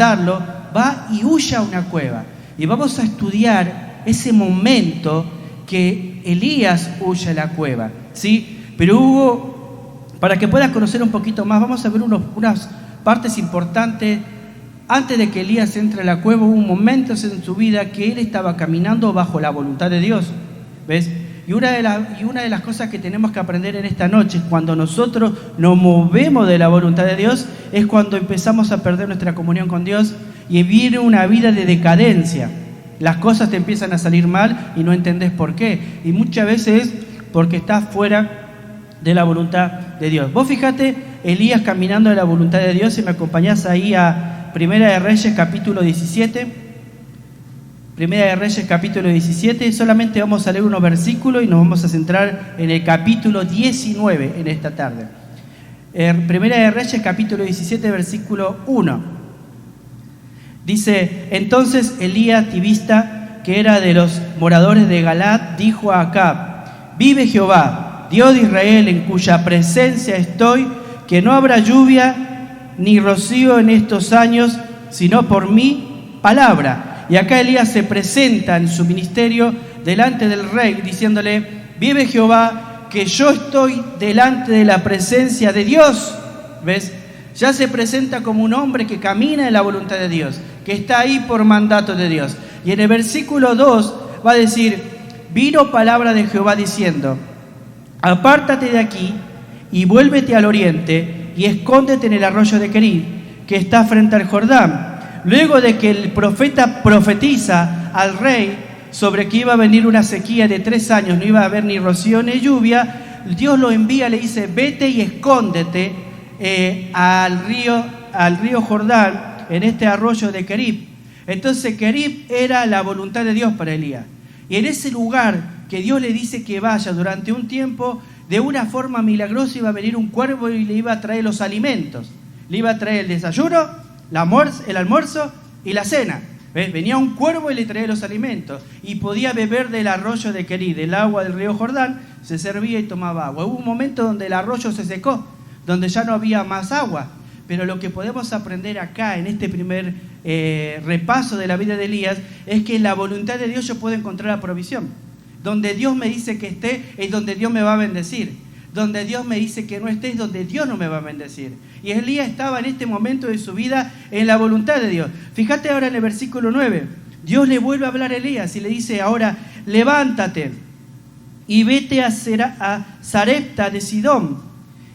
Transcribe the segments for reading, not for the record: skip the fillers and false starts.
va y huye a una cueva. Y vamos a estudiar ese momento que Elías huye a la cueva, ¿sí? Pero para que puedas conocer un poquito más, vamos a ver unas partes importantes. Antes de que Elías entre a la cueva, hubo momentos en su vida que él estaba caminando bajo la voluntad de Dios, ¿ves? Y una de las cosas que tenemos que aprender en esta noche, cuando nosotros nos movemos de la voluntad de Dios, es cuando empezamos a perder nuestra comunión con Dios y viene una vida de decadencia. Las cosas te empiezan a salir mal y no entendés por qué. Y muchas veces es porque estás fuera de la voluntad de Dios. Vos fíjate, Elías caminando de la voluntad de Dios, si me acompañás ahí a Primera de Reyes, capítulo 17. Primera de Reyes, capítulo 17. Solamente vamos a leer unos versículos y nos vamos a centrar en el capítulo 19 en esta tarde. Primera de Reyes, capítulo 17, versículo 1. Dice: entonces Elías Tibista, que era de los moradores de Galaad, dijo a Acab: vive Jehová, Dios de Israel, en cuya presencia estoy, que no habrá lluvia ni rocío en estos años, sino por mi palabra. Y acá Elías se presenta en su ministerio delante del rey, diciéndole: vive Jehová, que yo estoy delante de la presencia de Dios. ¿Ves? Ya se presenta como un hombre que camina en la voluntad de Dios, que está ahí por mandato de Dios. Y en el versículo 2 va a decir: vino palabra de Jehová diciendo: apártate de aquí y vuélvete al oriente y escóndete en el arroyo de Querib, que está frente al Jordán. Luego de que el profeta profetiza al rey sobre que iba a venir una sequía de 3 años, no iba a haber ni rocío ni lluvia, Dios lo envía, le dice: vete y escóndete al río Jordán, en este arroyo de Querib. Entonces Querib era la voluntad de Dios para Elías. Y en ese lugar que Dios le dice que vaya durante un tiempo, de una forma milagrosa iba a venir un cuervo y le iba a traer los alimentos. Le iba a traer el desayuno, el almuerzo y la cena. ¿Ves? Venía un cuervo y le traía los alimentos. Y podía beber del arroyo de Querib, del agua del río Jordán, se servía y tomaba agua. Hubo un momento donde el arroyo se secó, donde ya no había más agua. Pero lo que podemos aprender acá, en este primer repaso de la vida de Elías, es que en la voluntad de Dios yo puedo encontrar la provisión. Donde Dios me dice que esté, es donde Dios me va a bendecir. Donde Dios me dice que no esté, es donde Dios no me va a bendecir. Y Elías estaba en este momento de su vida en la voluntad de Dios. Fíjate ahora en el versículo 9. Dios le vuelve a hablar a Elías y le dice ahora: levántate y vete a Sarepta de Sidón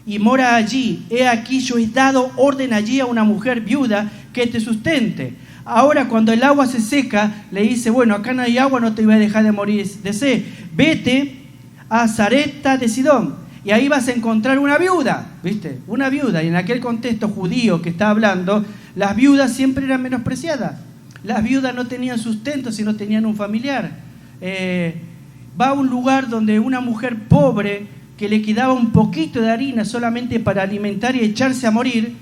y mora allí. He aquí yo he dado orden allí a una mujer viuda que te sustente. Ahora cuando el agua se seca, le dice: bueno, acá no hay agua, no te voy a dejar de morir de sed. Vete a Sarepta de Sidón y ahí vas a encontrar una viuda, ¿viste? Una viuda. Y en aquel contexto judío que está hablando, las viudas siempre eran menospreciadas. Las viudas no tenían sustento si no tenían un familiar. Va a un lugar donde una mujer pobre, que le quedaba un poquito de harina solamente para alimentar y echarse a morir,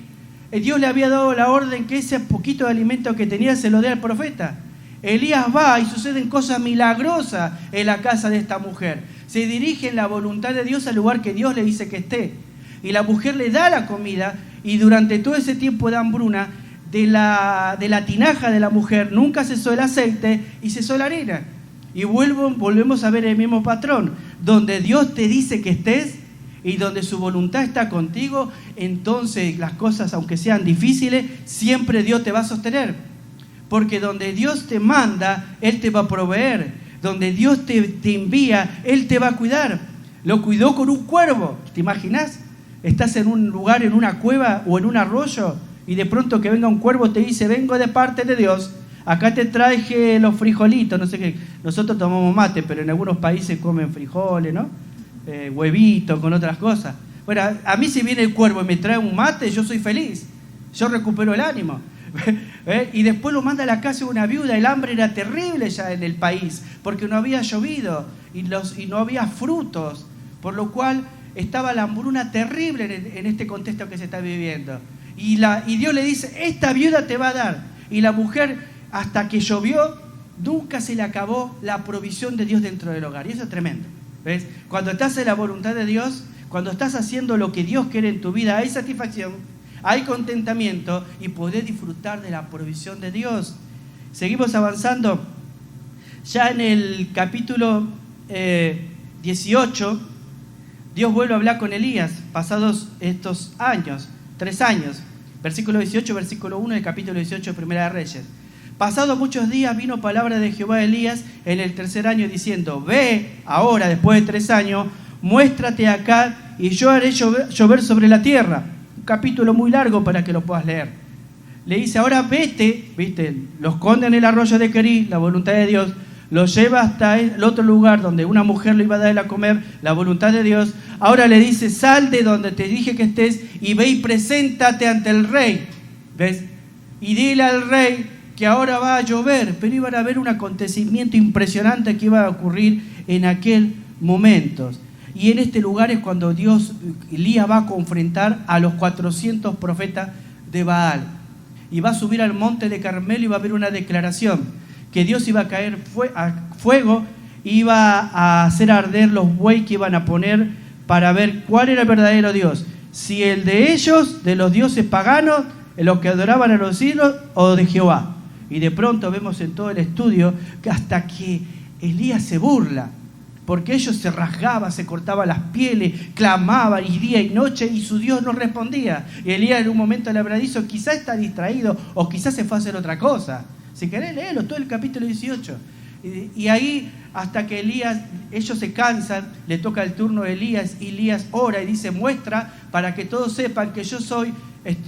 Dios le había dado la orden que ese poquito de alimento que tenía se lo dé al profeta. Elías va y suceden cosas milagrosas en la casa de esta mujer. Se dirige en la voluntad de Dios al lugar que Dios le dice que esté. Y la mujer le da la comida, y durante todo ese tiempo de hambruna, de la tinaja de la mujer nunca cesó el aceite y cesó la harina. Y volvemos a ver el mismo patrón. Donde Dios te dice que estés y donde su voluntad está contigo, entonces las cosas, aunque sean difíciles, siempre Dios te va a sostener. Porque donde Dios te manda, Él te va a proveer. Donde Dios te envía, Él te va a cuidar. Lo cuidó con un cuervo. ¿Te imaginas? Estás en un lugar, en una cueva o en un arroyo, y de pronto que venga un cuervo te dice: vengo de parte de Dios. Acá te traje los frijolitos, no sé qué. Nosotros tomamos mate, pero en algunos países comen frijoles, ¿no? Huevitos, con otras cosas. Bueno, a mí si viene el cuervo y me trae un mate, yo soy feliz. Yo recupero el ánimo. Y después lo manda a la casa de una viuda. El hambre era terrible ya en el país, porque no había llovido y no había frutos, por lo cual estaba la hambruna terrible en este contexto que se está viviendo. Y Dios le dice: esta viuda te va a dar. Y la mujer, hasta que llovió, nunca se le acabó la provisión de Dios dentro del hogar. Y eso es tremendo. ¿Ves? Cuando estás en la voluntad de Dios, cuando estás haciendo lo que Dios quiere en tu vida, hay satisfacción, hay contentamiento y podés disfrutar de la provisión de Dios. Seguimos avanzando. Ya en el capítulo 18, Dios vuelve a hablar con Elías, pasados estos años, 3 años. Versículo 18, versículo 1 del capítulo 18 de Primera de Reyes. Pasados muchos días vino palabra de Jehová a Elías en el 3er año diciendo: ve ahora, después de 3 años, muéstrate acá y yo haré llover sobre la tierra. Un capítulo muy largo para que lo puedas leer. Le dice: ahora vete, ¿viste? Lo esconde en el arroyo de Querís, la voluntad de Dios. Lo lleva hasta el otro lugar donde una mujer le iba a dar a comer, la voluntad de Dios. Ahora le dice: sal de donde te dije que estés y ve y preséntate ante el rey. ¿Ves? Y dile al rey que ahora va a llover, pero iban a haber un acontecimiento impresionante que iba a ocurrir en aquel momento. Y en este lugar es cuando Elías va a confrontar a los 400 profetas de Baal. Y va a subir al monte de Carmelo y va a haber una declaración que Dios iba a caer fuego, iba a hacer arder los bueyes que iban a poner para ver cuál era el verdadero Dios. Si el de ellos, de los dioses paganos, los que adoraban a los ídolos, o de Jehová. Y de pronto vemos en todo el estudio que hasta que Elías se burla, porque ellos se rasgaban, se cortaban las pieles, clamaban y día y noche y su Dios no respondía. Y Elías en un momento le habrá dicho: quizás está distraído o quizás se fue a hacer otra cosa. Si querés leerlo, todo el capítulo 18. Y ahí, hasta que ellos se cansan, le toca el turno de Elías, y Elías ora y dice: muestra para que todos sepan que yo soy,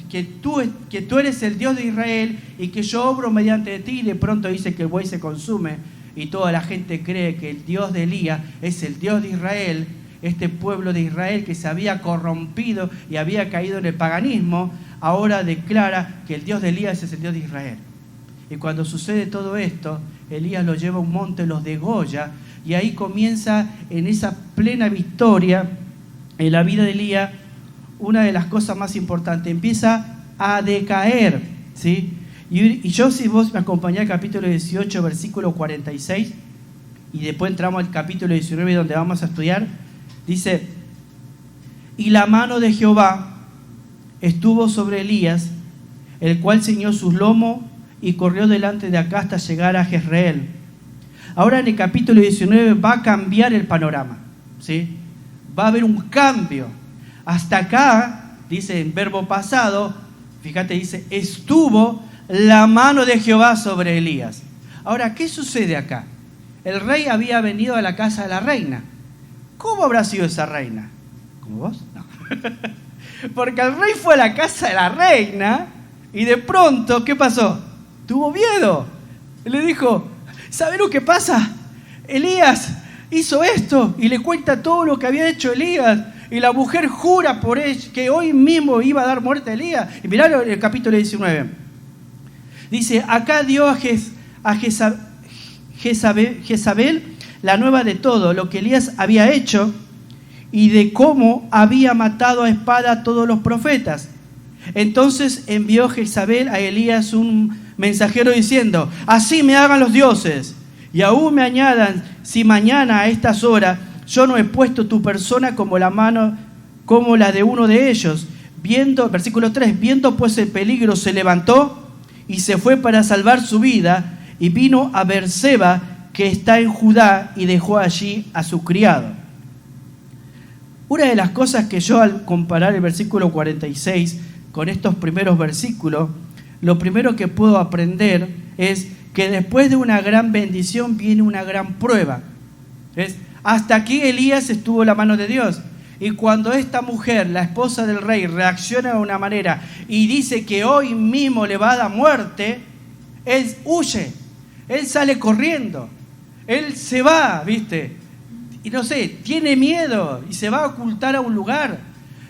que tú eres el Dios de Israel y que yo obro mediante ti. Y de pronto dice que el buey se consume y toda la gente cree que el Dios de Elías es el Dios de Israel. Este pueblo de Israel que se había corrompido y había caído en el paganismo, ahora declara que el Dios de Elías es el Dios de Israel. Y cuando sucede todo esto, Elías los lleva a un monte, los degolla, y ahí comienza, en esa plena victoria en la vida de Elías, una de las cosas más importantes: empieza a decaer, ¿sí? Y yo, si vos me acompañás al capítulo 18, versículo 46, y después entramos al capítulo 19 donde vamos a estudiar, dice: y la mano de Jehová estuvo sobre Elías, el cual ciñó sus lomos y corrió delante de acá hasta llegar a Jezreel. Ahora en el capítulo 19 va a cambiar el panorama, ¿sí? Va a haber un cambio. Hasta acá, dice en verbo pasado, fíjate, dice: estuvo la mano de Jehová sobre Elías. Ahora, ¿qué sucede acá? El rey había venido a la casa de la reina. ¿Cómo habrá sido esa reina? ¿Como vos? No. Porque el rey fue a la casa de la reina y de pronto, ¿qué pasó? Tuvo miedo. Le dijo: ¿sabe lo que pasa? Elías hizo esto, y le cuenta todo lo que había hecho Elías. Y la mujer jura por él que hoy mismo iba a dar muerte a Elías. Y mirá el capítulo 19. Dice: acá dio a Jezabel la nueva de todo lo que Elías había hecho y de cómo había matado a espada a todos los profetas. Entonces envió Jezabel a Elías un mensajero diciendo: así me hagan los dioses, y aún me añadan, si mañana a estas horas yo no he puesto tu persona como la mano, como la de uno de ellos. Versículo 3, viendo pues el peligro, se levantó y se fue para salvar su vida, y vino a Beerseba, que está en Judá, y dejó allí a su criado. Una de las cosas que yo, al comparar el versículo 46 con estos primeros versículos, lo primero que puedo aprender es que después de una gran bendición viene una gran prueba. ¿Ves? Hasta aquí Elías estuvo en la mano de Dios. Y cuando esta mujer, la esposa del rey, reacciona de una manera y dice que hoy mismo le va a dar muerte, él huye, él sale corriendo, él se va, ¿viste? Y no sé, tiene miedo y se va a ocultar a un lugar.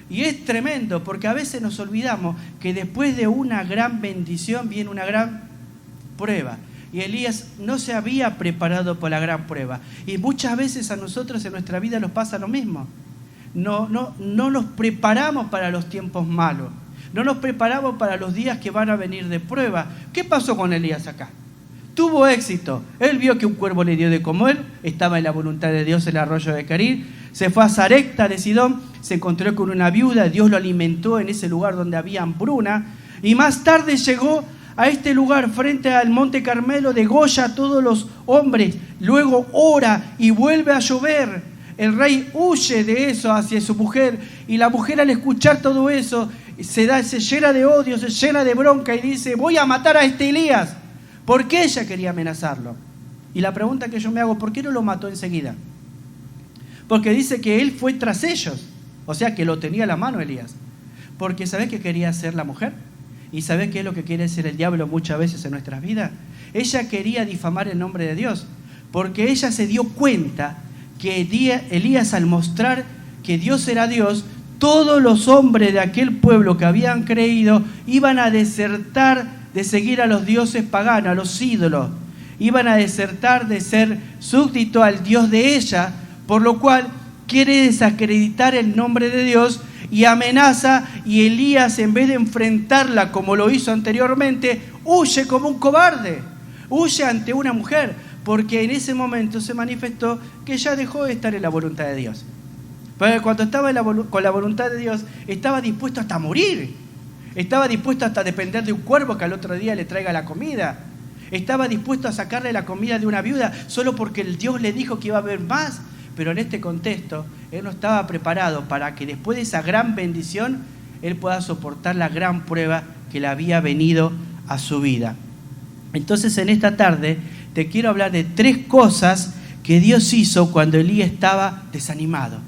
Y es tremendo, porque a veces nos olvidamos que después de una gran bendición viene una gran prueba. Y Elías no se había preparado para la gran prueba. Y muchas veces a nosotros en nuestra vida nos pasa lo mismo. No nos preparamos para los tiempos malos. No nos preparamos para los días que van a venir de prueba. ¿Qué pasó con Elías acá? Tuvo éxito. Él vio que un cuervo le dio de comer, estaba en la voluntad de Dios el arroyo de Kerit. Se fue a Sarepta de Sidón, se encontró con una viuda, Dios lo alimentó en ese lugar donde había hambruna. Y más tarde llegó a este lugar frente al Monte Carmelo, degolla a todos los hombres, luego ora y vuelve a llover. El rey huye de eso hacia su mujer y la mujer al escuchar todo eso se llena de odio, se llena de bronca y dice: voy a matar a este Elías, porque ella quería amenazarlo. Y la pregunta que yo me hago: ¿por qué no lo mató enseguida? Porque dice que él fue tras ellos, o sea que lo tenía a la mano Elías. Porque ¿sabés qué quería hacer la mujer? ¿Y sabés qué es lo que quiere hacer el diablo muchas veces en nuestras vidas? Ella quería difamar el nombre de Dios, porque ella se dio cuenta que Elías, al mostrar que Dios era Dios, todos los hombres de aquel pueblo que habían creído iban a desertar de seguir a los dioses paganos, a los ídolos. Iban a desertar de ser súbdito al Dios de ella, por lo cual quiere desacreditar el nombre de Dios y amenaza, y Elías, en vez de enfrentarla como lo hizo anteriormente, huye como un cobarde, huye ante una mujer, porque en ese momento se manifestó que ya dejó de estar en la voluntad de Dios. Pero cuando estaba con la voluntad de Dios, estaba dispuesto hasta a morir, estaba dispuesto hasta a depender de un cuervo que al otro día le traiga la comida, estaba dispuesto a sacarle la comida de una viuda solo porque el Dios le dijo que iba a haber más. Pero en este contexto, él no estaba preparado para que después de esa gran bendición, él pueda soportar la gran prueba que le había venido a su vida. Entonces, en esta tarde, te quiero hablar de 3 cosas que Dios hizo cuando Elías estaba desanimado.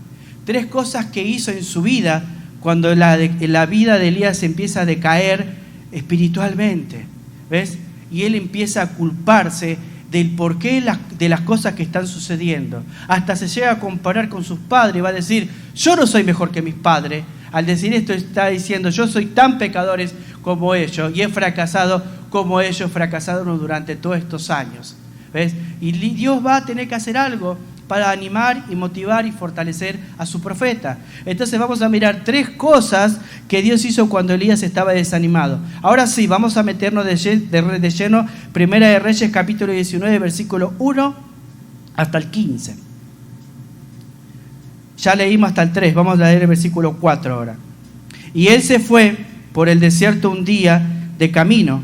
3 cosas que hizo en su vida cuando la vida de Elías empieza a decaer espiritualmente. ¿Ves? Y él empieza a culparse del porqué de las cosas que están sucediendo. Hasta se llega a comparar con sus padres, va a decir: yo no soy mejor que mis padres. Al decir esto está diciendo: yo soy tan pecadores como ellos y he fracasado como ellos fracasaron durante todos estos años. ¿Ves? Y Dios va a tener que hacer algo para animar y motivar y fortalecer a su profeta. Entonces vamos a mirar 3 cosas que Dios hizo cuando Elías estaba desanimado. Ahora sí, vamos a meternos de lleno. Primera de Reyes, capítulo 19, versículo 1 hasta el 15. Ya leímos hasta el 3, vamos a leer el versículo 4 ahora. Y él se fue por el desierto un día de camino,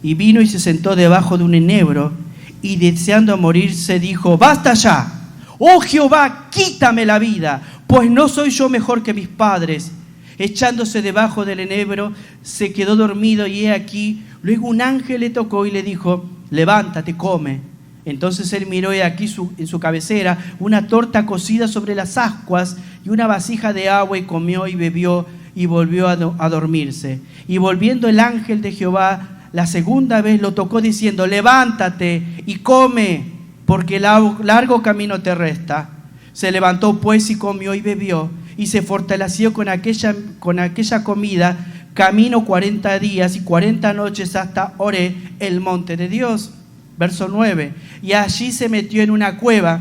y vino y se sentó debajo de un enebro, y deseando morirse dijo: basta ya, oh Jehová, quítame la vida, pues no soy yo mejor que mis padres. Echándose debajo del enebro, se quedó dormido, y he aquí, luego un ángel le tocó y le dijo: levántate, come. Entonces él miró, y aquí en su cabecera una torta cocida sobre las ascuas y una vasija de agua, y comió y bebió y volvió a dormirse. Y volviendo el ángel de Jehová la segunda vez lo tocó diciendo: levántate y come, porque largo camino te resta. Se levantó pues y comió y bebió, y se fortaleció con aquella comida, camino 40 días y 40 noches hasta Horeb, el monte de Dios. Verso 9. Y allí se metió en una cueva,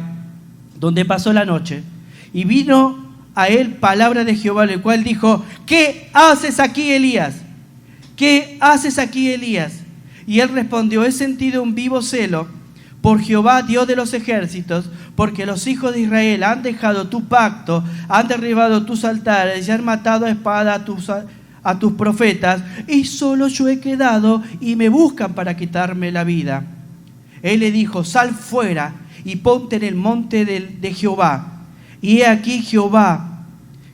donde pasó la noche. Y vino a él palabra de Jehová, el cual dijo: ¿qué haces aquí, Elías? ¿Qué haces aquí, Elías? Y él respondió: he sentido un vivo celo por Jehová, Dios de los ejércitos, porque los hijos de Israel han dejado tu pacto, han derribado tus altares y han matado a espada a tus profetas, y solo yo he quedado y me buscan para quitarme la vida. Él le dijo: sal fuera y ponte en el monte de Jehová. Y he aquí Jehová,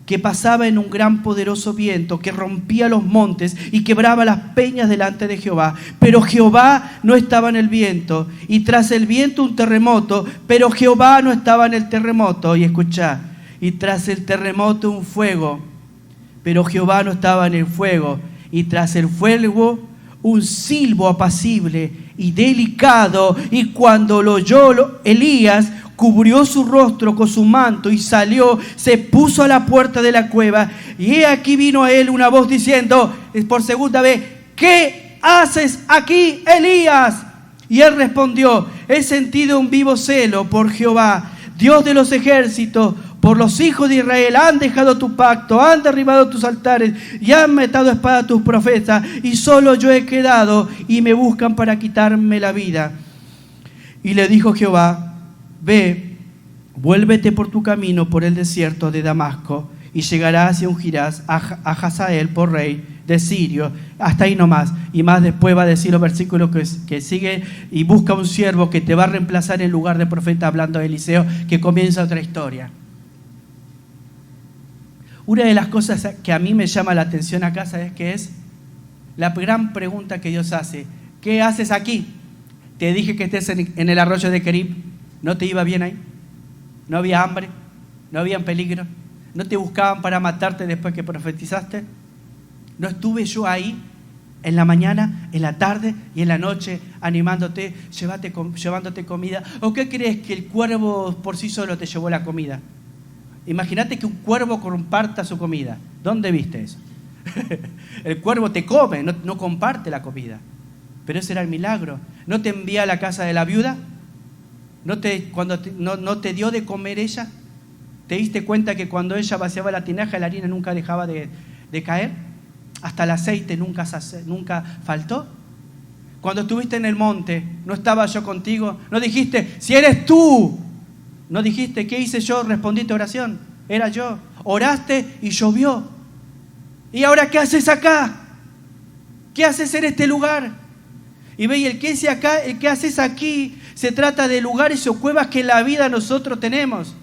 que pasaba en un gran poderoso viento, que rompía los montes y quebraba las peñas delante de Jehová. Pero Jehová no estaba en el viento, y tras el viento un terremoto, pero Jehová no estaba en el terremoto. Y escuchá: y tras el terremoto un fuego, pero Jehová no estaba en el fuego. Y tras el fuego un silbo apacible y delicado. Y cuando lo oyó Elías, cubrió su rostro con su manto y salió, se puso a la puerta de la cueva. Y he aquí vino a él una voz diciendo por segunda vez: ¿qué haces aquí, Elías? Y él respondió: he sentido un vivo celo por Jehová, Dios de los ejércitos, por los hijos de Israel han dejado tu pacto, han derribado tus altares y han metido espada a tus profetas, y solo yo he quedado y me buscan para quitarme la vida. Y le dijo Jehová: ve, vuélvete por tu camino por el desierto de Damasco, y llegarás y ungirás a Hazael por rey de Sirio. Hasta ahí nomás. Y más después va a decir los versículos que sigue: y busca un siervo que te va a reemplazar en lugar de profeta, hablando de Eliseo, que comienza otra historia. Una de las cosas que a mí me llama la atención acá, ¿sabes qué es? La gran pregunta que Dios hace: ¿qué haces aquí? Te dije que estés en el arroyo de Querib. ¿No te iba bien ahí? ¿No había hambre? ¿No había peligro? ¿No te buscaban para matarte después que profetizaste? ¿No estuve yo ahí en la mañana, en la tarde y en la noche animándote, llevándote comida? ¿O qué crees, que el cuervo por sí solo te llevó la comida? Imagínate que un cuervo comparta su comida. ¿Dónde viste eso? El cuervo te come, no comparte la comida. Pero ese era el milagro. ¿No te envía a la casa de la viuda? ¿No te dio de comer ella? ¿Te diste cuenta que cuando ella vaciaba la tinaja, la harina nunca dejaba de caer? Hasta el aceite nunca faltó. Cuando estuviste en el monte, ¿no estaba yo contigo? ¿No dijiste, si eres tú? ¿No dijiste, qué hice yo? Respondí tu oración. Era yo. Oraste y llovió. ¿Y ahora qué haces acá? ¿Qué haces en este lugar? Y ve, el que haces aquí, se trata de lugares o cuevas que en la vida nosotros tenemos.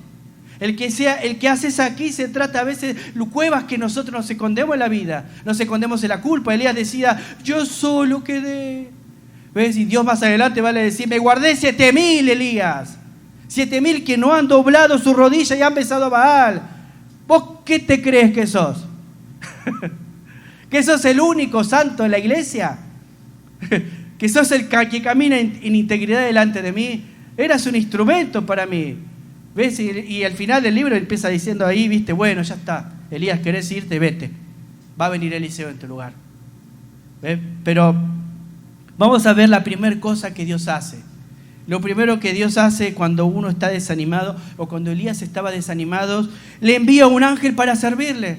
El que haces aquí se trata a veces de cuevas que nosotros nos escondemos en la vida. Nos escondemos en la culpa. Elías decía, yo solo quedé. ¿Ves? Y Dios más adelante va a decir, me guardé 7,000, Elías. 7,000 que no han doblado su rodilla y han besado a Baal. ¿Vos qué te crees que sos? ¿Que sos el único santo en la iglesia? ¿Que sos el que camina en integridad delante de mí? Eras un instrumento para mí. ¿Ves? Y al final del libro empieza diciendo ahí, viste, bueno, ya está. Elías, ¿querés irte? Vete. Va a venir Eliseo en tu lugar. ¿Ves? Pero vamos a ver la primera cosa que Dios hace. Lo primero que Dios hace cuando uno está desanimado, o cuando Elías estaba desanimado, le envía un ángel para servirle.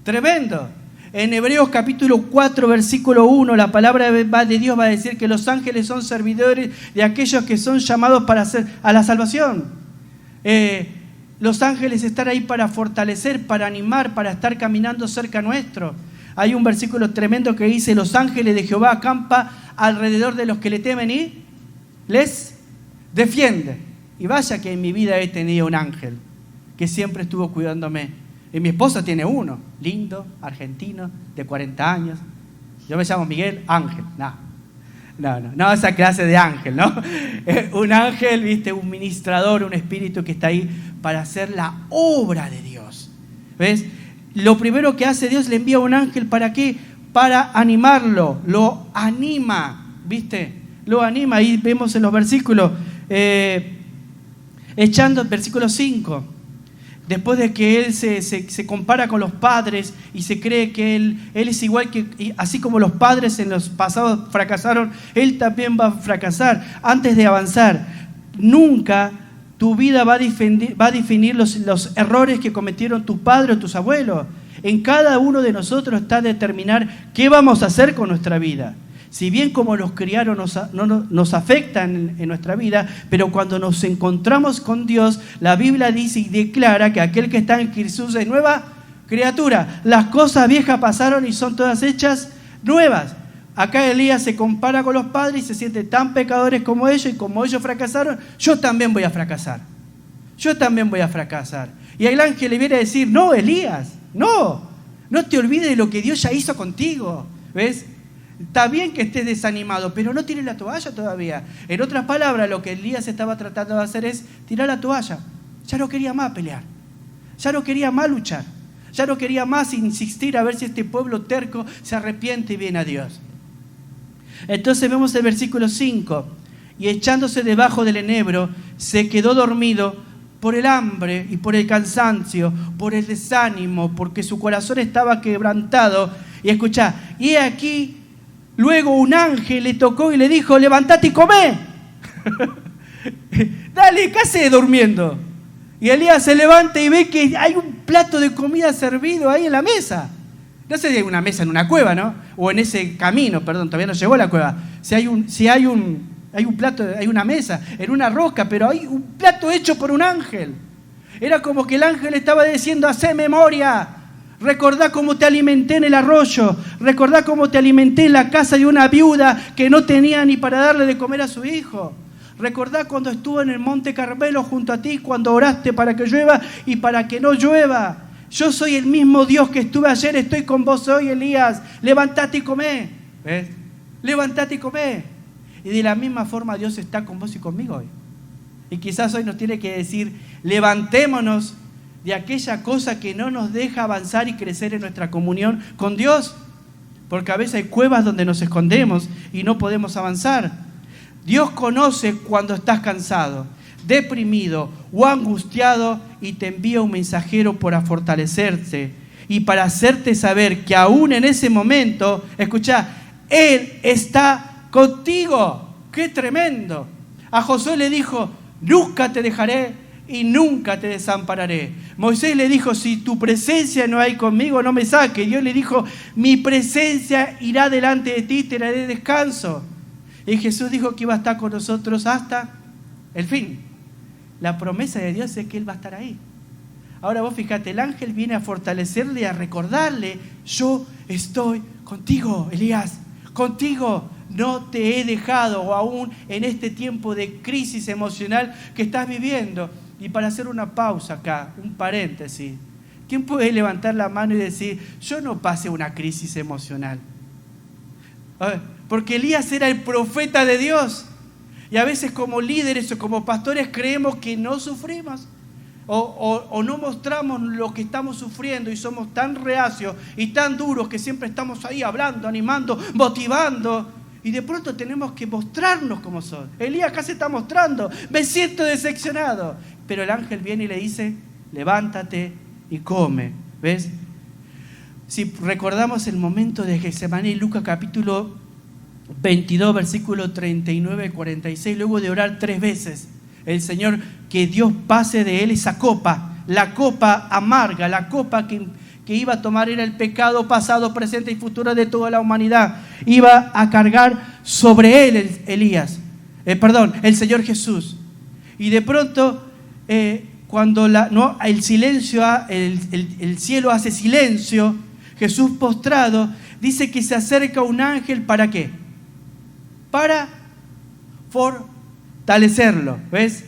Tremendo. En Hebreos capítulo 4, versículo 1, la palabra de Dios va a decir que los ángeles son servidores de aquellos que son llamados para hacer a la salvación. Los ángeles están ahí para fortalecer, para animar, para estar caminando cerca nuestro. Hay un versículo tremendo que dice, los ángeles de Jehová acampan alrededor de los que le temen y les defiende. Y vaya que en mi vida he tenido un ángel que siempre estuvo cuidándome. Y mi esposa tiene uno, lindo, argentino, de 40 años. Yo me llamo Miguel Ángel. No, esa clase de ángel, ¿no? Un ángel, viste, un ministrador, un espíritu que está ahí para hacer la obra de Dios. ¿Ves? Lo primero que hace Dios, le envía un ángel, ¿para qué? Para animarlo, lo anima, ¿viste? Lo anima, ahí vemos en los versículos, versículo 5. Después de que él se compara con los padres y se cree que él es igual que, así como los padres en los pasados fracasaron, él también va a fracasar. Antes de avanzar, nunca tu vida va a definir los errores que cometieron tus padres o tus abuelos. En cada uno de nosotros está determinar qué vamos a hacer con nuestra vida. Si bien como los criaron nos afectan en nuestra vida, pero cuando nos encontramos con Dios, la Biblia dice y declara que aquel que está en Jesús es nueva criatura. Las cosas viejas pasaron y son todas hechas nuevas. Acá Elías se compara con los padres y se siente tan pecadores como ellos, y como ellos fracasaron, yo también voy a fracasar. Yo también voy a fracasar. Y el ángel le viene a decir, no, Elías, no te olvides de lo que Dios ya hizo contigo. ¿Ves? Está bien que estés desanimado, pero no tires la toalla todavía. En otras palabras, lo que Elías estaba tratando de hacer es tirar la toalla. Ya no quería más pelear. Ya no quería más luchar. Ya no quería más insistir a ver si este pueblo terco se arrepiente y viene a Dios. Entonces vemos el versículo 5. Y echándose debajo del enebro, se quedó dormido por el hambre y por el cansancio, por el desánimo, porque su corazón estaba quebrantado. Y escuchá, y aquí luego un ángel le tocó y le dijo, levantate y comé. Dale, ¿qué haces durmiendo? Y Elías se levanta y ve que hay un plato de comida servido ahí en la mesa. No sé si hay una mesa en una cueva, ¿no? O en ese camino, perdón, todavía no llegó a la cueva. Si hay un plato, hay una mesa en una roca, pero hay un plato hecho por un ángel. Era como que el ángel estaba diciendo: hacé memoria, recordá cómo te alimenté en el arroyo, recordá cómo te alimenté en la casa de una viuda que no tenía ni para darle de comer a su hijo. Recordá cuando estuve en el Monte Carmelo junto a ti, cuando oraste para que llueva y para que no llueva. Yo soy el mismo Dios que estuve ayer, estoy con vos hoy, Elías. Levántate y comé. ¿Ves? Levántate y comé. Y de la misma forma Dios está con vos y conmigo hoy. Y quizás hoy nos tiene que decir: levantémonos de aquella cosa que no nos deja avanzar y crecer en nuestra comunión con Dios. Porque a veces hay cuevas donde nos escondemos y no podemos avanzar. Dios conoce cuando estás cansado, deprimido o angustiado y te envía un mensajero para fortalecerte y para hacerte saber que aún en ese momento, escuchá, Él está contigo. ¡Qué tremendo! A Josué le dijo: nunca te dejaré y nunca te desampararé. Moisés le dijo: si tu presencia no hay conmigo, no me saques. Dios le dijo: mi presencia irá delante de ti, te daré descanso. Y Jesús dijo que iba a estar con nosotros hasta el fin. La promesa de Dios es que Él va a estar ahí. Ahora vos fíjate, el ángel viene a fortalecerle y a recordarle: yo estoy contigo, Elías, contigo. No te he dejado, o aún en este tiempo de crisis emocional que estás viviendo. Y para hacer una pausa acá, un paréntesis, ¿quién puede levantar la mano y decir: yo no pasé una crisis emocional? Porque Elías era el profeta de Dios. Y a veces como líderes o como pastores creemos que no sufrimos. O no mostramos lo que estamos sufriendo y somos tan reacios y tan duros que siempre estamos ahí hablando, animando, motivando. Y de pronto tenemos que mostrarnos como son. Elías acá se está mostrando: me siento decepcionado. Pero el ángel viene y le dice: levántate y come. ¿Ves? Si recordamos el momento de Getsemaní, Lucas capítulo 22, versículo 39 y 46, luego de orar 3 veces, el Señor, que Dios pase de él esa copa, la copa amarga, la copa que iba a tomar era el pecado pasado, presente y futuro de toda la humanidad. Iba a cargar sobre él el Señor Jesús. Y de pronto, cuando el cielo hace silencio, Jesús postrado, dice que se acerca un ángel. ¿Para qué? Para fortalecerlo. ¿Ves?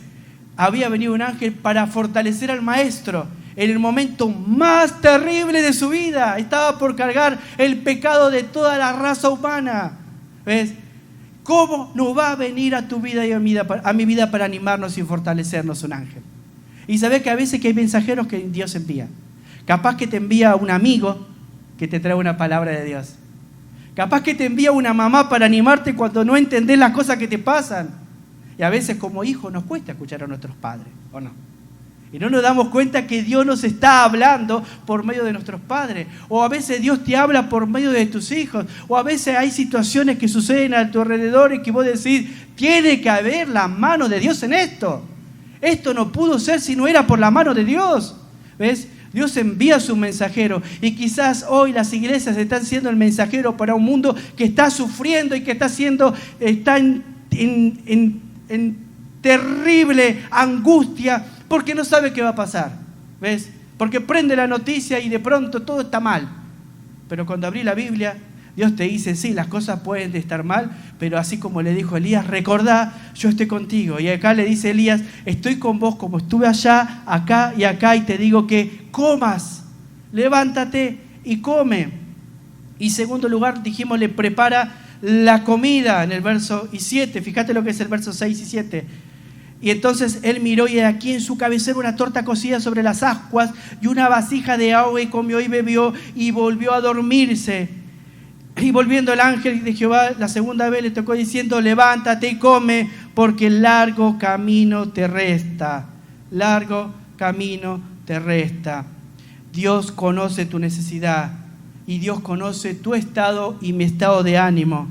Había venido un ángel para fortalecer al maestro en el momento más terrible de su vida. Estaba por cargar el pecado de toda la raza humana. ¿Ves? ¿Cómo no va a venir a tu vida y a mi vida para animarnos y fortalecernos un ángel? Y sabes que a veces que hay mensajeros que Dios envía. Capaz que te envía un amigo que te trae una palabra de Dios. Capaz que te envía una mamá para animarte cuando no entendés las cosas que te pasan. Y a veces como hijos nos cuesta escuchar a nuestros padres, ¿o no? Y no nos damos cuenta que Dios nos está hablando por medio de nuestros padres. O a veces Dios te habla por medio de tus hijos. O a veces hay situaciones que suceden a tu alrededor y que vos decís: tiene que haber la mano de Dios en esto. Esto no pudo ser si no era por la mano de Dios. ¿Ves? Dios envía a su mensajero. Y quizás hoy las iglesias están siendo el mensajero para un mundo que está sufriendo y que está en terrible angustia porque no sabe qué va a pasar. ¿Ves? Porque prende la noticia y de pronto todo está mal. Pero cuando abrí la Biblia, Dios te dice: sí, las cosas pueden estar mal, pero así como le dijo Elías: recordá, yo estoy contigo. Y acá le dice Elías: estoy con vos como estuve allá, acá, y te digo que comas, levántate y come. Y segundo lugar, dijimos, le prepara la comida en el verso 7. Fíjate lo que es el verso 6 y 7. Y entonces él miró, y aquí en su cabecera una torta cocida sobre las ascuas y una vasija de agua, y comió y bebió y volvió a dormirse. Y volviendo el ángel de Jehová la segunda vez le tocó diciendo: levántate y come, porque largo camino te resta. Largo camino te resta. Dios conoce tu necesidad y Dios conoce tu estado y mi estado de ánimo.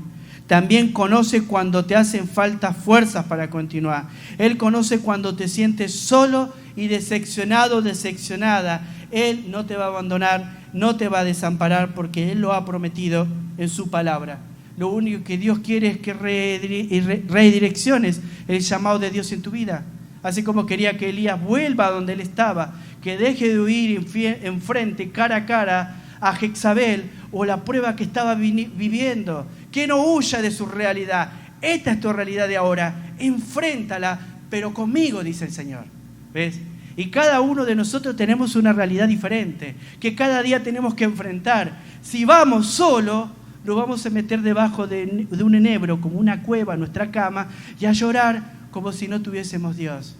También conoce cuando te hacen falta fuerzas para continuar. Él conoce cuando te sientes solo y decepcionado, decepcionada, Él no te va a abandonar, no te va a desamparar, porque Él lo ha prometido en su palabra. Lo único que Dios quiere es que redirecciones el llamado de Dios en tu vida. Así como quería que Elías vuelva a donde él estaba, que deje de huir enfrente, cara a cara, a Jezabel o la prueba que estaba viviendo, que no huya de su realidad. Esta es tu realidad de ahora, enfréntala, pero conmigo, dice el Señor. ¿Ves? Y cada uno de nosotros tenemos una realidad diferente, que cada día tenemos que enfrentar. Si vamos solo, nos vamos a meter debajo de un enebro, como una cueva en nuestra cama, y a llorar como si no tuviésemos Dios.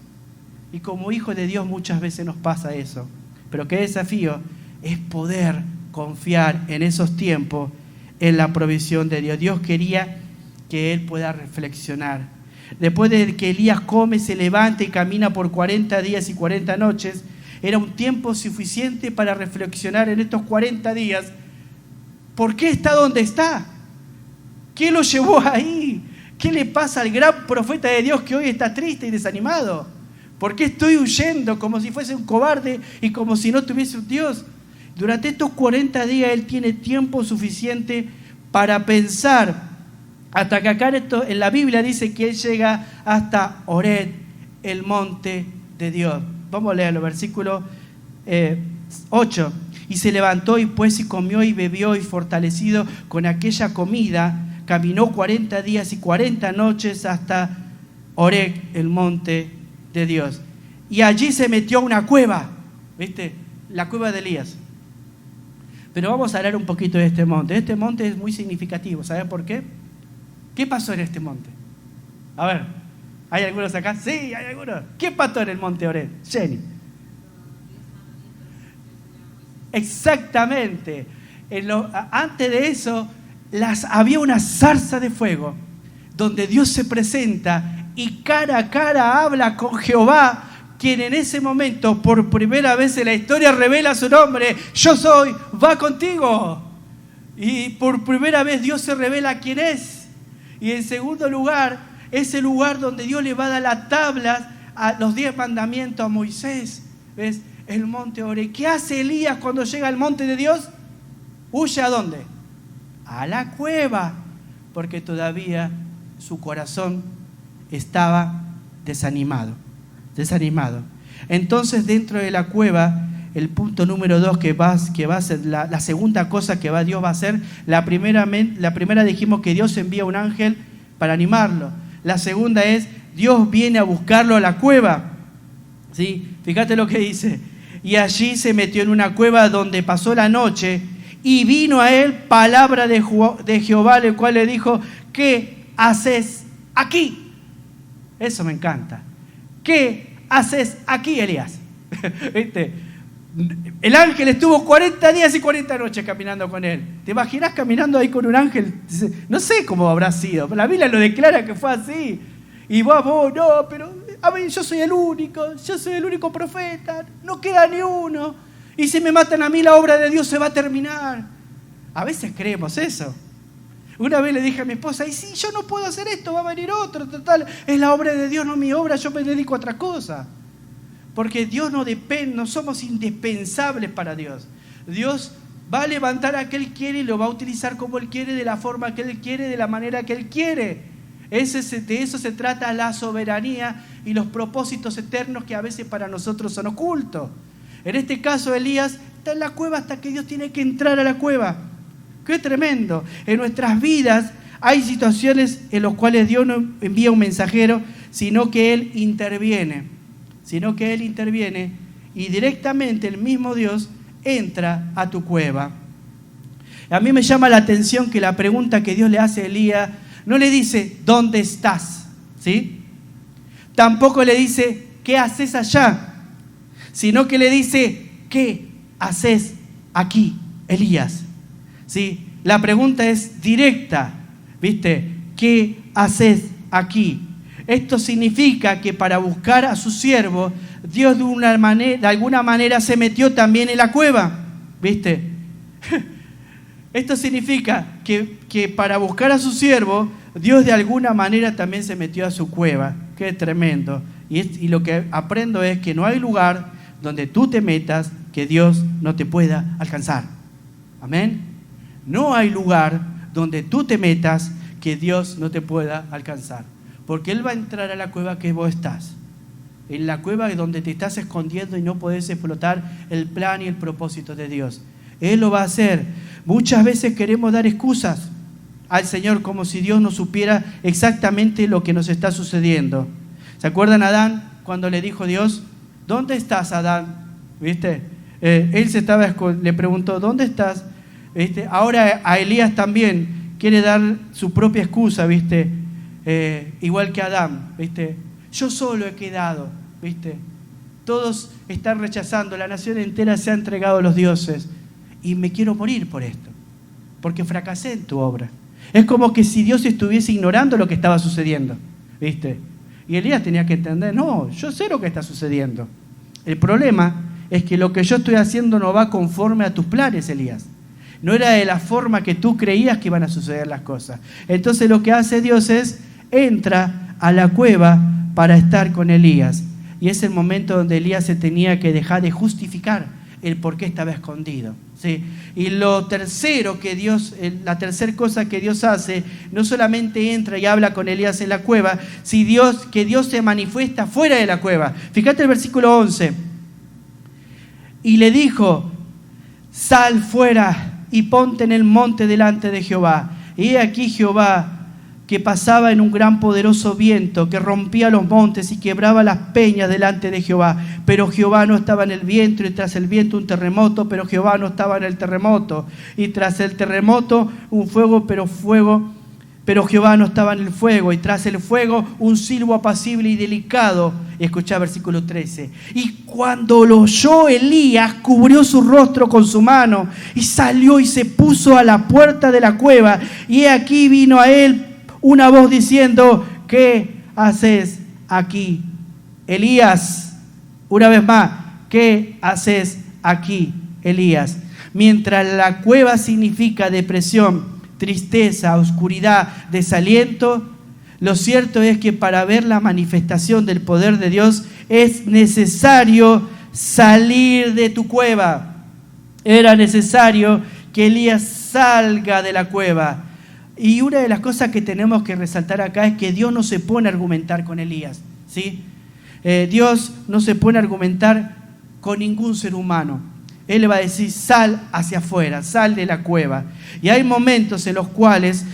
Y como hijos de Dios muchas veces nos pasa eso. Pero qué desafío es poder confiar en esos tiempos en la provisión de Dios. Dios quería que él pueda reflexionar. Después de que Elías come, se levanta y camina por 40 días y 40 noches, era un tiempo suficiente para reflexionar en estos 40 días. ¿Por qué está donde está? ¿Qué lo llevó ahí? ¿Qué le pasa al gran profeta de Dios que hoy está triste y desanimado? ¿Por qué estoy huyendo como si fuese un cobarde y como si no tuviese un Dios? Durante estos 40 días él tiene tiempo suficiente para pensar. Hasta que acá en la Biblia dice que él llega hasta Horeb, el monte de Dios. Vamos a leerlo, versículo 8. Y se levantó y pues y comió y bebió y fortalecido con aquella comida, caminó 40 días y 40 noches hasta Horeb, el monte de Dios. Y allí se metió a una cueva, ¿viste? La cueva de Elías. Pero vamos a hablar un poquito de este monte. Este monte es muy significativo, ¿sabes por qué? ¿Qué pasó en este monte? A ver, ¿hay algunos acá? Sí, hay algunos. ¿Qué pasó en el monte Horeb? Jenny. Exactamente. Antes de eso, había una zarza de fuego donde Dios se presenta y cara a cara habla con Jehová, quien en ese momento, por primera vez en la historia, revela su nombre. Yo soy, va contigo. Y por primera vez Dios se revela quién es. Y en segundo lugar, es el lugar donde Dios le va a dar las tablas, a los 10 mandamientos a Moisés. ¿Ves? El monte Horeb. ¿Qué hace Elías cuando llega al monte de Dios? ¿Huye a dónde? A la cueva, porque todavía su corazón estaba desanimado. Entonces, dentro de la cueva, el punto número 2 que va a ser la segunda cosa que Dios va a hacer. La primera dijimos que Dios envía un ángel para animarlo. La segunda es, Dios viene a buscarlo a la cueva. ¿Sí? Fíjate lo que dice. Y allí se metió en una cueva donde pasó la noche, y vino a él palabra de Jehová, el cual le dijo: ¿qué haces aquí? Eso me encanta. ¿Qué haces aquí, Elías? ¿Viste? El ángel estuvo 40 días y 40 noches caminando con él. ¿Te imaginas caminando ahí con un ángel? No sé cómo habrá sido, pero la Biblia lo declara que fue así. Y vos, no, pero a ver, yo soy el único profeta, no queda ni uno. Y si me matan a mí, la obra de Dios se va a terminar. A veces creemos eso. Una vez le dije a mi esposa, y si yo no puedo hacer esto, va a venir otro, total, es la obra de Dios, no mi obra, yo me dedico a otra cosa. Porque Dios no depende, no somos indispensables para Dios. Dios va a levantar a aquel que quiere y lo va a utilizar como Él quiere, de la forma que Él quiere, de la manera que Él quiere. De eso se trata la soberanía y los propósitos eternos que a veces para nosotros son ocultos. En este caso, Elías está en la cueva hasta que Dios tiene que entrar a la cueva. ¡Qué tremendo! En nuestras vidas hay situaciones en las cuales Dios no envía un mensajero, sino que Él interviene. Y directamente el mismo Dios entra a tu cueva. A mí me llama la atención que la pregunta que Dios le hace a Elías no le dice, ¿dónde estás? ¿Sí? Tampoco le dice, ¿qué haces allá? Sino que le dice, ¿qué haces aquí, Elías? ¿Sí? La pregunta es directa, ¿viste? ¿Qué haces aquí? Esto significa que para buscar a su siervo, Dios de alguna manera se metió también en la cueva, ¿viste? Esto significa que para buscar a su siervo, Dios de alguna manera también se metió a su cueva. Qué tremendo. Y lo que aprendo es que no hay lugar donde tú te metas que Dios no te pueda alcanzar. Amén. No hay lugar donde tú te metas que Dios no te pueda alcanzar. Porque Él va a entrar a la cueva que vos estás. En la cueva donde te estás escondiendo y no podés explotar el plan y el propósito de Dios. Él lo va a hacer. Muchas veces queremos dar excusas al Señor como si Dios no supiera exactamente lo que nos está sucediendo. ¿Se acuerdan Adán cuando le dijo Dios, ¿dónde estás, Adán? ¿Viste? Él le preguntó, ¿dónde estás? ¿Viste? Ahora a Elías también quiere dar su propia excusa, ¿viste? Igual que Adán, ¿viste? Yo solo he quedado, ¿viste? Todos están rechazando, la nación entera se ha entregado a los dioses y me quiero morir por esto, porque fracasé en tu obra. Es como que si Dios estuviese ignorando lo que estaba sucediendo, ¿viste? Y Elías tenía que entender, no, yo sé lo que está sucediendo. El problema es que lo que yo estoy haciendo no va conforme a tus planes, Elías. No era de la forma que tú creías que iban a suceder las cosas. Entonces lo que hace Dios es, entra a la cueva para estar con Elías. Y es el momento donde Elías se tenía que dejar de justificar el por qué estaba escondido, ¿sí? Y lo tercero que la tercera cosa que Dios hace, no solamente entra y habla con Elías en la cueva, sino que Dios se manifiesta fuera de la cueva. Fíjate el versículo 11. Y le dijo, sal fuera y ponte en el monte delante de Jehová. Y he aquí Jehová, que pasaba en un gran poderoso viento, que rompía los montes y quebraba las peñas delante de Jehová. Pero Jehová no estaba en el viento, y tras el viento un terremoto, pero Jehová no estaba en el terremoto. Y tras el terremoto un fuego, pero Jehová no estaba en el fuego. Y tras el fuego un silbo apacible y delicado. Y escuchá versículo 13. Y cuando lo oyó Elías, cubrió su rostro con su mano, y salió y se puso a la puerta de la cueva. Y he aquí vino a él una voz diciendo, ¿qué haces aquí, Elías? Una vez más, ¿qué haces aquí, Elías? Mientras la cueva significa depresión, tristeza, oscuridad, desaliento, lo cierto es que para ver la manifestación del poder de Dios es necesario salir de tu cueva. Era necesario que Elías salga de la cueva. Y una de las cosas que tenemos que resaltar acá es que Dios no se pone a argumentar con Elías, ¿sí? Dios no se pone a argumentar con ningún ser humano. Él le va a decir, sal hacia afuera, sal de la cueva. Y hay momentos en los cuales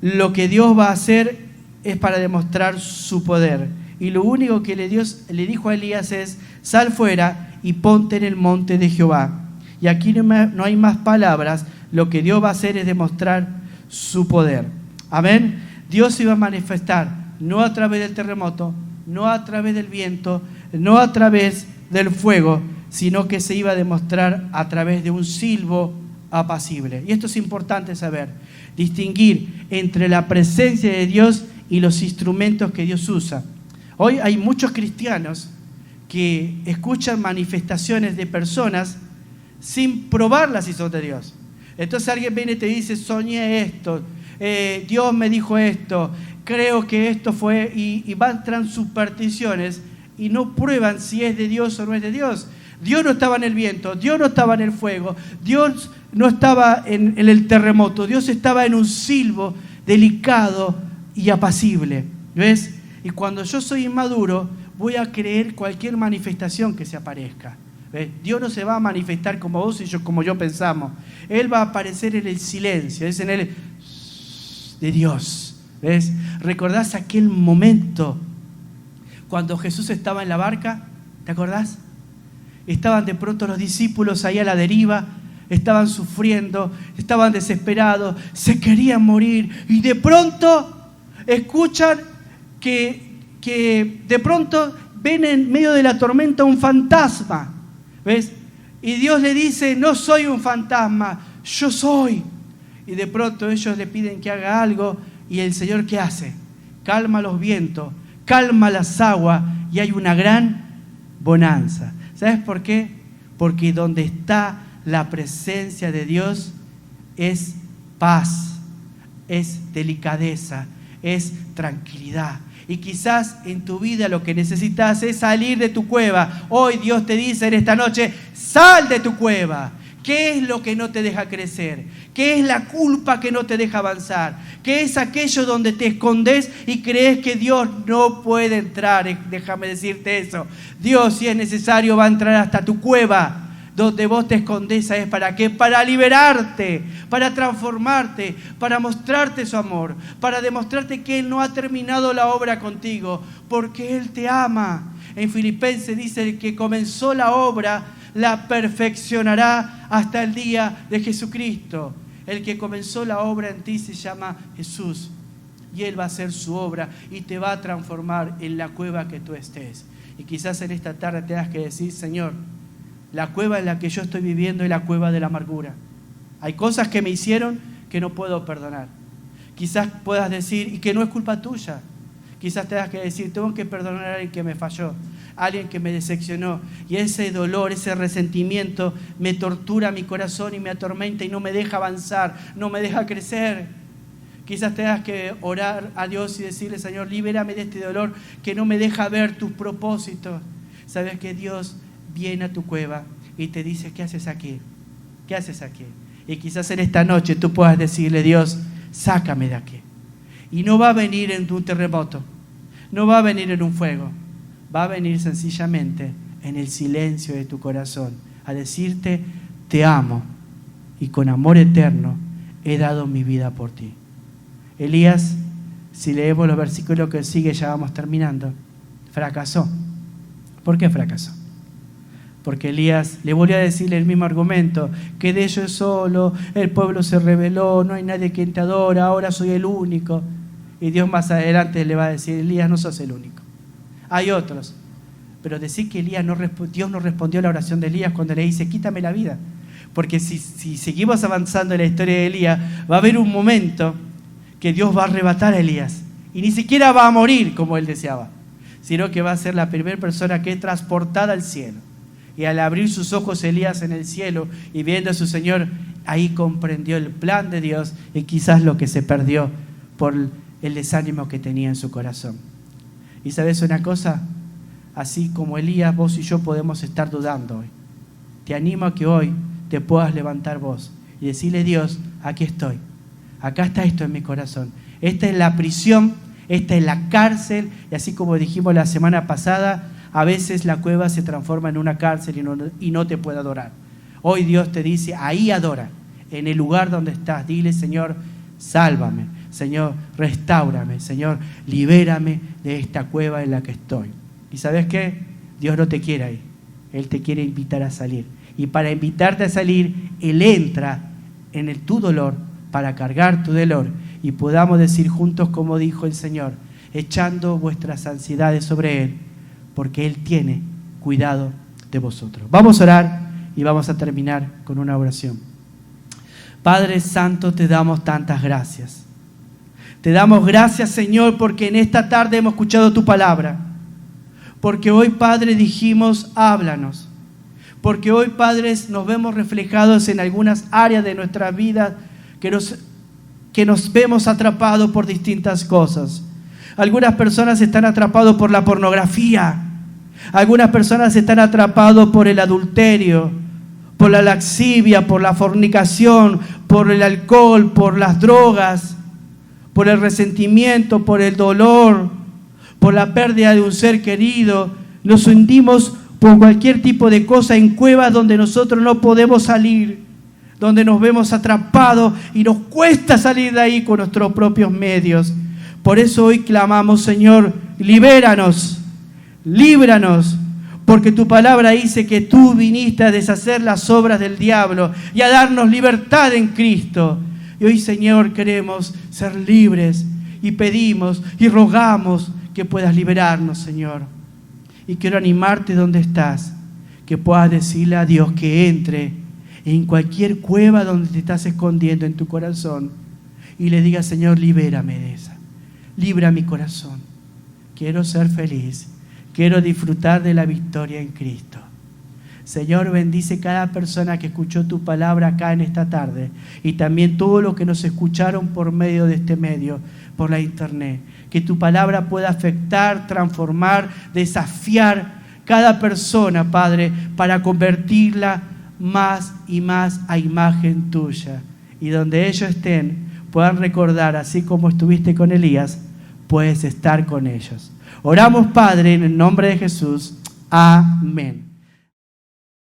lo que Dios va a hacer es para demostrar su poder. Y lo único que Dios le dijo a Elías es, sal fuera y ponte en el monte de Jehová. Y aquí no hay más palabras, lo que Dios va a hacer es demostrar su poder. Amén. Dios se iba a manifestar no a través del terremoto, no a través del viento, no a través del fuego, sino que se iba a demostrar a través de un silbo apacible. Y esto es importante saber, distinguir entre la presencia de Dios y los instrumentos que Dios usa. Hoy hay muchos cristianos que escuchan manifestaciones de personas sin probarlas si son de Dios. Entonces alguien viene y te dice, soñé esto, Dios me dijo esto, creo que esto fue, y van tras supersticiones y no prueban si es de Dios o no es de Dios. Dios no estaba en el viento, Dios no estaba en el fuego, Dios no estaba en el terremoto, Dios estaba en un silbo delicado y apacible. ¿Ves? Y cuando yo soy inmaduro, voy a creer cualquier manifestación que se aparezca. ¿Ves? Dios no se va a manifestar como vos y yo, como yo pensamos. Él va a aparecer en el silencio, es en el de Dios. ¿Ves? ¿Recordás aquel momento cuando Jesús estaba en la barca? ¿Te acordás? Estaban de pronto los discípulos ahí a la deriva, estaban sufriendo, estaban desesperados, se querían morir y de pronto escuchan que de pronto ven en medio de la tormenta un fantasma. ¿Ves? Y Dios le dice, no soy un fantasma, yo soy. Y de pronto ellos le piden que haga algo y el Señor, ¿qué hace? Calma los vientos, calma las aguas y hay una gran bonanza. ¿Sabes por qué? Porque donde está la presencia de Dios es paz, es delicadeza, es tranquilidad. Y quizás en tu vida lo que necesitas es salir de tu cueva. Hoy Dios te dice en esta noche, sal de tu cueva. ¿Qué es lo que no te deja crecer? ¿Qué es la culpa que no te deja avanzar? ¿Qué es aquello donde te escondes y crees que Dios no puede entrar? Déjame decirte eso. Dios, si es necesario, va a entrar hasta tu cueva. Donde vos te escondes, ¿sabes para qué? Para liberarte, para transformarte, para mostrarte su amor, para demostrarte que Él no ha terminado la obra contigo, porque Él te ama. En Filipenses dice, el que comenzó la obra, la perfeccionará hasta el día de Jesucristo. El que comenzó la obra en ti se llama Jesús, y Él va a hacer su obra y te va a transformar en la cueva que tú estés. Y quizás en esta tarde tengas que decir, Señor, la cueva en la que yo estoy viviendo es la cueva de la amargura. Hay cosas que me hicieron que no puedo perdonar. Quizás puedas decir, y que no es culpa tuya. Quizás tengas que decir, tengo que perdonar a alguien que me falló, a alguien que me decepcionó. Y ese dolor, ese resentimiento me tortura mi corazón y me atormenta y no me deja avanzar, no me deja crecer. Quizás tengas que orar a Dios y decirle, Señor, libérame de este dolor que no me deja ver tus propósitos. Sabes que Dios viene a tu cueva y te dice, ¿qué haces aquí? ¿Qué haces aquí? Y quizás en esta noche tú puedas decirle, Dios, sácame de aquí. Y no va a venir en un terremoto, no va a venir en un fuego, va a venir sencillamente en el silencio de tu corazón, a decirte, te amo y con amor eterno he dado mi vida por ti. Elías, si leemos los versículos que sigue, ya vamos terminando, fracasó. ¿Por qué fracasó? Porque Elías le volvió a decirle el mismo argumento, quedé yo solo, el pueblo se rebeló, no hay nadie quien te adora, ahora soy el único. Y Dios más adelante le va a decir, Elías, no sos el único, hay otros. Pero decir que Dios no respondió a la oración de Elías cuando le dice, quítame la vida. Porque si seguimos avanzando en la historia de Elías, va a haber un momento que Dios va a arrebatar a Elías. Y ni siquiera va a morir como él deseaba, sino que va a ser la primera persona que es transportada al cielo. Y al abrir sus ojos Elías en el cielo y viendo a su Señor, ahí comprendió el plan de Dios y quizás lo que se perdió por el desánimo que tenía en su corazón. Y ¿sabes una cosa? Así como Elías, vos y yo podemos estar dudando hoy. Te animo a que hoy te puedas levantar vos y decirle, Dios, aquí estoy. Acá está esto en mi corazón. Esta es la prisión, esta es la cárcel. Y así como dijimos la semana pasada, a veces la cueva se transforma en una cárcel y no te puede adorar. Hoy Dios te dice, ahí adora, en el lugar donde estás. Dile, Señor, sálvame. Señor, restáurame. Señor, libérame de esta cueva en la que estoy. ¿Y sabes qué? Dios no te quiere ahí. Él te quiere invitar a salir. Y para invitarte a salir, Él entra en tu dolor para cargar tu dolor. Y podamos decir juntos como dijo el Señor, echando vuestras ansiedades sobre Él, porque Él tiene cuidado de vosotros. Vamos a orar y vamos a terminar con una oración. Padre Santo, te damos tantas gracias. Te damos gracias, Señor, porque en esta tarde hemos escuchado tu palabra. Porque hoy, Padre, dijimos, háblanos. Porque hoy, Padres, nos vemos reflejados en algunas áreas de nuestra vida que nos vemos atrapados por distintas cosas. Algunas personas están atrapados por la pornografía. Algunas personas están atrapados por el adulterio, por la lascivia, por la fornicación, por el alcohol, por las drogas, por el resentimiento, por el dolor, por la pérdida de un ser querido. Nos hundimos por cualquier tipo de cosa en cuevas donde nosotros no podemos salir, donde nos vemos atrapados y nos cuesta salir de ahí con nuestros propios medios. Por eso hoy clamamos, Señor, libéranos, líbranos, porque tu palabra dice que tú viniste a deshacer las obras del diablo y a darnos libertad en Cristo. Y hoy, Señor, queremos ser libres y pedimos y rogamos que puedas liberarnos, Señor. Y quiero animarte donde estás, que puedas decirle a Dios que entre en cualquier cueva donde te estás escondiendo en tu corazón y le diga, Señor, libérame de esa. Libra mi corazón. Quiero ser feliz. Quiero disfrutar de la victoria en Cristo. Señor, bendice cada persona que escuchó tu palabra acá en esta tarde y también todos los que nos escucharon por medio de este medio, por la internet. Que tu palabra pueda afectar, transformar, desafiar cada persona, Padre, para convertirla más y más a imagen tuya. Y donde ellos estén, puedan recordar, así como estuviste con Elías, puedes estar con ellos. Oramos, Padre, en el nombre de Jesús. Amén.